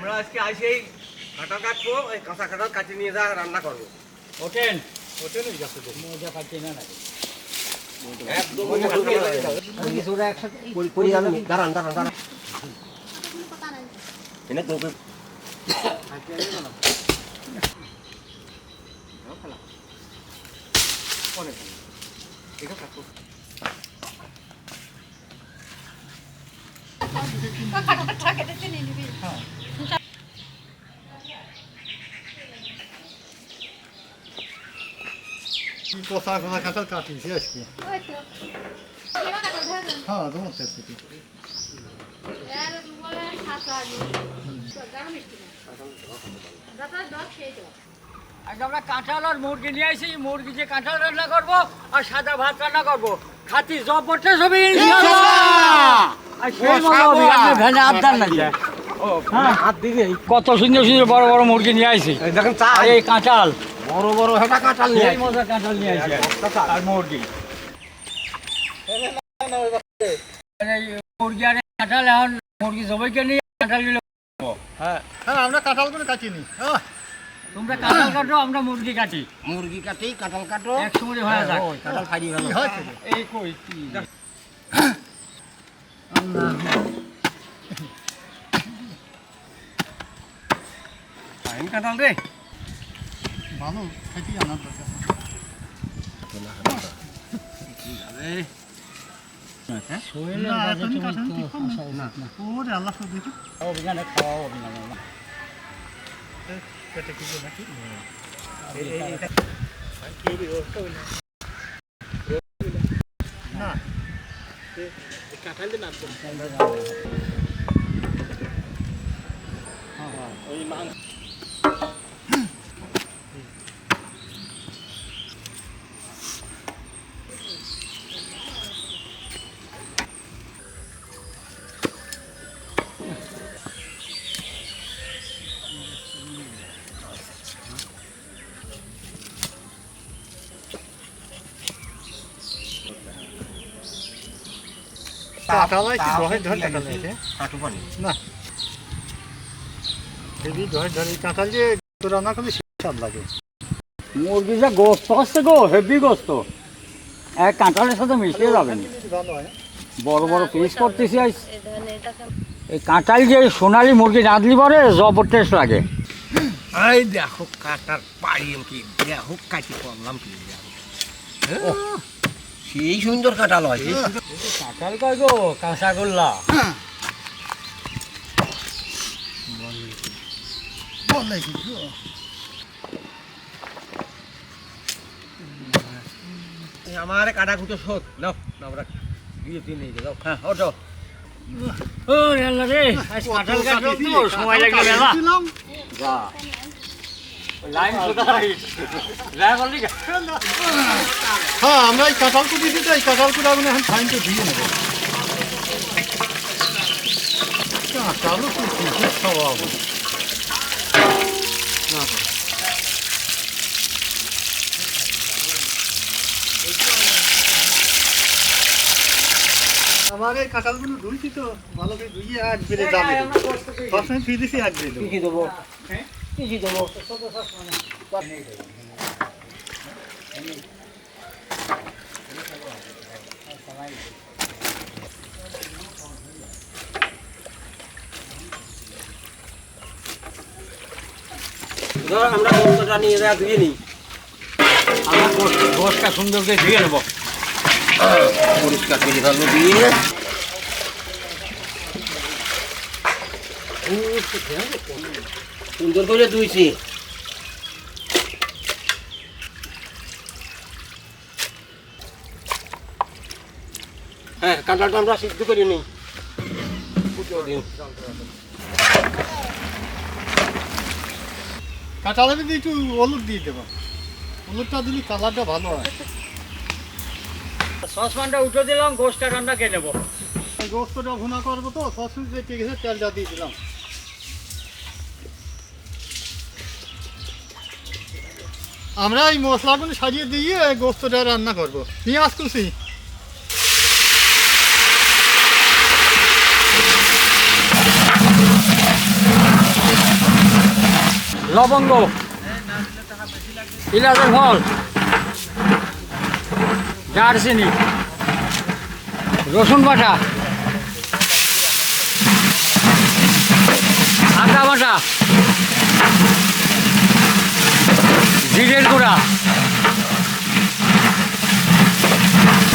আমরা আজকে আসেই কাঁঠাল কাটবো, এই কাঁচা কাঁঠাল কাটি নিয়ে যা রান্না করবো। ওঠেন ওঠেনই যাচ্ছে তো মজা পাচ্ছি না নাকি একদম কিছুটা একসাথে দাঁড়ান দাঁড়ান দাঁড়ান এনে তো কোথা কোথা কাঁঠাল কাটিয়েছি আজকে হ্যাঁ তোমার থেকে আজ আমরা কাঁঠাল আর মুরগি নিয়ে আসি, মুরগি যে কাঁঠাল রান্না করবো আর সাদা ভাত রান্না করবো। খাতি জব পড়তে সবই কত সুন্দর সুন্দর বড় বড় মুরগি নিয়ে আসি। দেখেন আর এই কাঁঠাল বড় বড় হেটা কাঁঠাল নিয়ে এই মজা কাঁঠাল নিয়ে আসি আর মুরগি মুরগি আর কাঁঠাল এখন মুরগি সবাইকে নিয়ে কাঁঠাল নিলে হ্যাঁ হ্যাঁ আমরা কাঁঠালগুলো কাটিনি তোমরা কাঁঠাল কাটো, আমরা মুরগি কাটি। মুরগি কাটি কাঁঠাল কাটো একসঙ্গে হয়ে যাক। কাঁঠাল খাই ভালো কি হয়েছে এই কই কি ফাইন কাঁঠাল রে ভালো খাইতে আনার দরকার না এখন কাঁঠাল ঠিক না ওরে আল্লাহ সব দেখি অভিযানে খাওয়া অভিযান পেটে কিছু নাকি না কাঁঠাল দিয়ে নাচবো ওই মাংস কাঁঠাল ধরে ধরে কাঁঠাল আছে কাটু পানি না হেবি ধরে ধরে কাঁঠাল যে রান্না করলে স্বাদ লাগে মুরগি যে গোস্ত হচ্ছে গো, হেভি গোস্ত, এক কাঁঠালের সাথে মিশিয়ে যাবেন। ভালো হয় বড় বড় পিস করতেছি আজ। এই কাঁঠাল যে সোনালি মুরগি রাঁধলি পরে জবর টেস্ট লাগে। এই দেখো কাটার পাড়ি কি দেখো কাটি করলাম কি সেই সুন্দর কাঁঠাল হয় কাঁঠাল কয় গো, কাঁচাগোল্লা। আমার কাটা কুটো শোধ নাও আমরা দিয়ে দিয়ে নিয়ে যাও হ্যাঁ ওঠো ও আল্লাহ রে, আজ কাঁঠাল কাটলাম তো সময় লাগবে মেলা। যা লাইন কোথায় যা বললি হ্যাঁ আমরা এই কাঁঠালকে দিতে চাই কাঁঠালকে আগুনে এখন ফাইনটা দিয়ে নেবো কাঁঠালও খুব খাওয়া হবে আমার এই কাঁঠালগুলো ধুইছি তো ভালো করে ধুইয়ে আজ বেড়ে যাবে সবসময় ফ্রি দিছি আজ বেড়ে কি দেবো কি দেবো আমরা গোস্তটা নিয়ে যা ধুয়ে নিই আমার গোসটা সুন্দর করে ধুয়ে নেবো। পরিষ্কার করে ভালো দিয়ে সুন্দর করে ধুইছি হ্যাঁ কাঁঠালটা আমরা সিদ্ধ করে নিই কাঁঠালের মধ্যে একটু হলুদ দিয়ে দেবো হলুদটা দিলে কালারটা ভালো হয় সসপ্যানটা উঠে দিলাম, গোসটা রান্না খেয়ে নেবো। এই গোস্তটা ভুনা করবো তো সসুন যে গেছে তেলটা দিয়ে দিলাম আমরা এই মশলাগুলো সাজিয়ে দিয়ে গোস্তটা রান্না করবো পেঁয়াজ কুচি লবঙ্গ, ইলাচের ফল, দারচিনি, রসুন বাটা, আদা বাটা, জিরের গুঁড়া,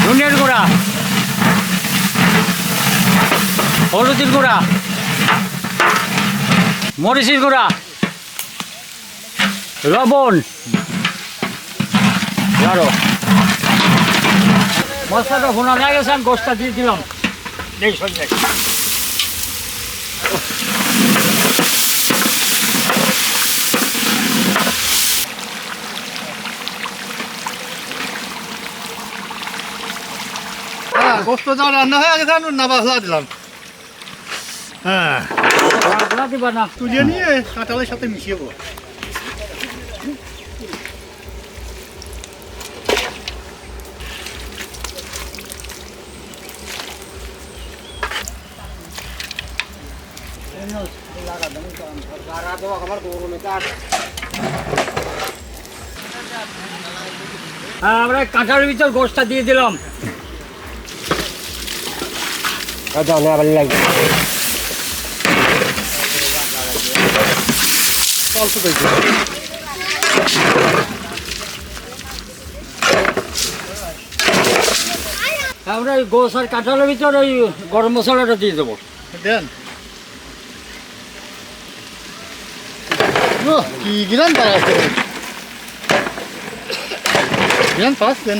ধনের গুঁড়া, হলুদের গুঁড়া, মরিচের গুঁড়া, লবণ, আরো মশলাটা ভোনা হয়ে গেছে, আমি গোষ্ঠটা দিয়ে দিলাম। এই সঞ্জয় হ্যাঁ গোস্ত যা রান্না হয়ে গেছে আমি নাবা ফেলা দিলাম। হ্যাঁ দিবা না, তুলে নিয়ে কাঁঠালের সাথে মিশিয়ে দেবো। আমরা কাঁঠালের ভিতর গোষ্ঠটা দিয়ে দিলাম। অল্প করে আমরা ওই গোস আর কাঁঠালের ভিতর ওই গরম মশলাটা দিয়ে দেবো। দেন। কি গিরান পাচ্ছে, গিরান পাচ্ছেন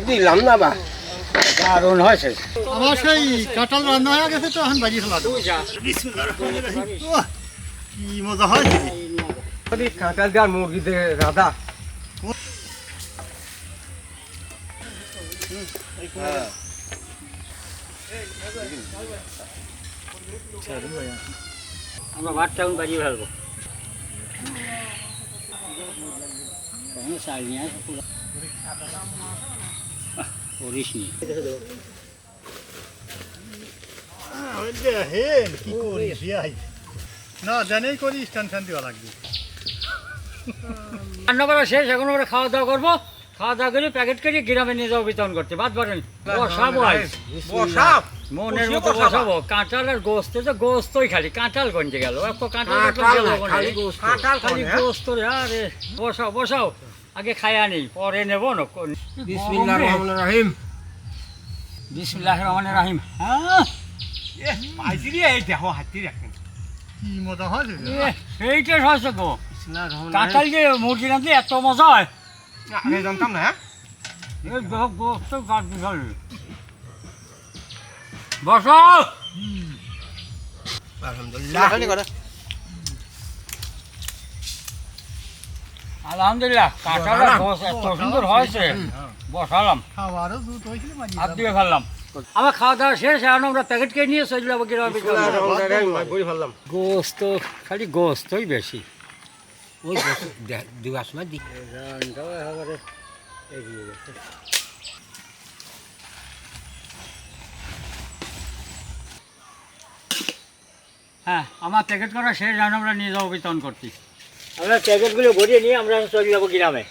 দিলাম না বা দারুণ হয়েছে। আমার সেই কাঁঠাল রান্না হয়ে গেছে তো এখন বাজি ফেলা দেবো। কি মজা হয় কাঁঠাল দেওয়ার মুরগি দিয়ে রাধা আমরা ভাতটা এখন বাজিয়ে ফেলবো। করিস নি কি করিস না জানেই করিস টেনশন দেওয়া লাগবে। রান্না করা শেষ, এখন আমরা খাওয়া দাওয়া করবো। খাওয়া দাওয়া করে প্যাকেট করে গ্রামে নিয়ে যাবো বিতরণ করতে। বাদ পারেন বসাবো, বসাব মনের মতো বসাবো। কাঁঠাল আর গোস্ত, তো গোস্তই খালি কাঁঠাল গঞ্জে গেল, এত কাঁঠাল খালি গোস্ত রে। আরে বসাও বসাও, আগে খায়া নেই পরে নেবো না। বিসমিল্লাহির রহমানির রহিম। বিসমিল্লাহির রহমানির রহিম। হ্যাঁ পাইছি রে, এই দেখো হাতি রাখেন কি মজা হয় এইটা হয়েছে গো। কাঁঠাল যে মুরগি রাঁধলে এত মজা হয়, আমি জানতাম না। এই গোস্ত কাট দিল। বসাও। আলহামদুলিল্লাহ আলহামদুলিল্লাহ, কাঁঠাল আর গোস্ত এত সুন্দর হয়েছে। বসালাম, খাওয়ারও দুধ হয়েছিল হাত দিয়ে ফেললাম। আমার খাওয়া দাওয়া শেষ, এখন আমরা প্যাকেট খেয়ে নিয়ে চলে যাবো গ্রামে। গোস্ত খালি গোস্তই বেশি। ওই দুয়ার সময় দিই এগিয়ে গেছে। হ্যাঁ আমার প্যাকেট করা শেষ, এখন আমরা নিয়ে যাবো বিতরণ করতে। আমরা প্যাকেটগুলো ভরিয়ে নিয়ে আমরা চলে যাবো গ্রামে।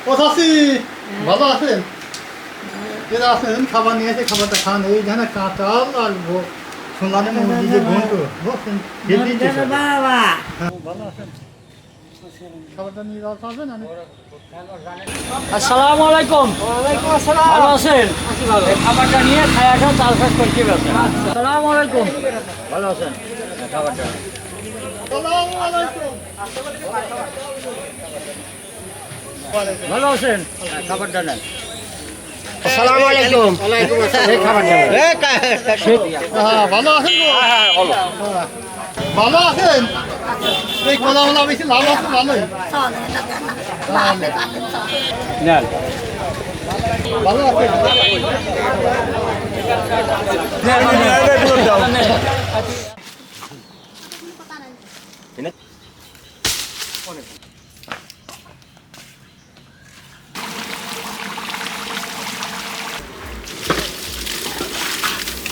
কোথাছি ভালো আছেন? এরা আছেন খাবার নিয়েছে, খাবারটা খান। এই জানে কাঁঠাল আর সোনালি মুরগি যে ঘন্ট বসেন ভালো আছেন, খাবারটা নিয়ে যাওয়া পারবেন? আসসালামু আলাইকুম। ভালো আছেন? এই খাবারটা নিয়ে খায়াটা চাল চাষ করতে গেছে। আসসালামু আলাইকুম। ভালো আছেন? খাবারটা ভালো আছেন? খাবারটা নেন। আসসালামু আলাইকুম। এই খাবারটা নেন। ভালো আছেন গো? ভালো আছেন? এই কথা বলা বেশি লাভ আছে ভালোই। নেন। ভালো আছেন?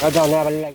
দাও না ভালো লাগে